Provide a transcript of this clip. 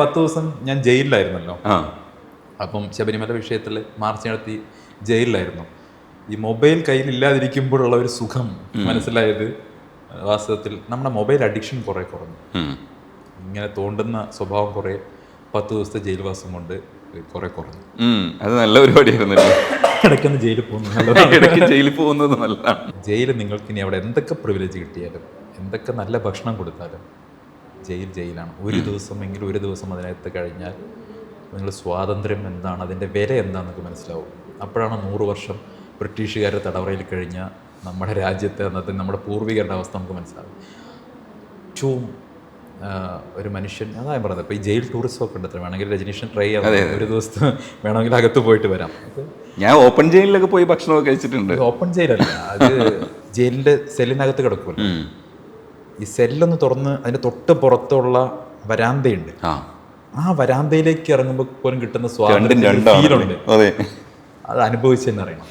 10 ദിവസം ഞാൻ ജയിലിലായിരുന്നല്ലോ. അപ്പം ശബരിമല വിഷയത്തിൽ മാർച്ച് നടത്തി ജയിലിലായിരുന്നു. ഈ മൊബൈൽ കയ്യിലില്ലാതിരിക്കുമ്പോഴുള്ള ഒരു സുഖം മനസ്സിലായത് വാസ്തവത്തിൽ നമ്മുടെ മൊബൈൽ അഡിക്ഷൻ കുറേ കുറഞ്ഞു. ഇങ്ങനെ തോണ്ടുന്ന സ്വഭാവം കുറേ 10 ദിവസത്തെ ജയിൽവാസം കൊണ്ട് കുറേ കുറഞ്ഞു. അത് നല്ല പരിപാടിയായിരുന്നല്ലോ. ഇടയ്ക്കൊന്ന് ജയിലിൽ പോകുന്നത് നല്ലതാണ്. ജയിൽ നിങ്ങൾക്ക് ഇനി അവിടെ എന്തൊക്കെ പ്രിവിലേജ് കിട്ടിയാലും എന്തൊക്കെ നല്ല ഭക്ഷണം കൊടുത്താലും ജയിലാണ്. ഒരു ദിവസം അതിനകത്ത് കഴിഞ്ഞാൽ നിങ്ങൾ സ്വാതന്ത്ര്യം എന്താണ്, അതിൻ്റെ വില എന്താണെന്നൊക്കെ മനസ്സിലാവും. അപ്പോഴാണ് 100 വർഷം ബ്രിട്ടീഷുകാരുടെ തടവറയിൽ കഴിഞ്ഞ നമ്മുടെ രാജ്യത്തെ അന്നത്തെ നമ്മുടെ പൂർവികരുടെ അവസ്ഥ നമുക്ക് മനസ്സിലാവും. ഏറ്റവും ഒരു മനുഷ്യൻ, അതാ ഞാൻ പറഞ്ഞത്. ഇപ്പോൾ ഈ ജയിൽ ടൂറിസം ഒക്കെ ഉണ്ട്. വേണമെങ്കിൽ രജനീഷൻ ട്രൈ ചെയ്യാം. ഒരു ദിവസത്തെ വേണമെങ്കിൽ അകത്ത് പോയിട്ട് വരാം. ഞാൻ ഓപ്പൺ ജയിലിലൊക്കെ പോയി ഭക്ഷണമൊക്കെ കഴിച്ചിട്ടുണ്ട്. ഓപ്പൺ ജയിലല്ല, അത് ജയിലിൻ്റെ സെല്ലിനകത്ത് കിടക്കുമല്ലോ. ഈ സെല്ലൊന്ന് തുറന്ന് അതിൻ്റെ തൊട്ട് പുറത്തുള്ള വരാന്തയുണ്ട്. ആ വരാന്തയിലേക്ക് ഇറങ്ങുമ്പോൾ പോലും കിട്ടുന്ന സ്വാതന്ത്ര്യം ഫീലുണ്ട്. അത് അനുഭവിച്ചെന്നറിയണം.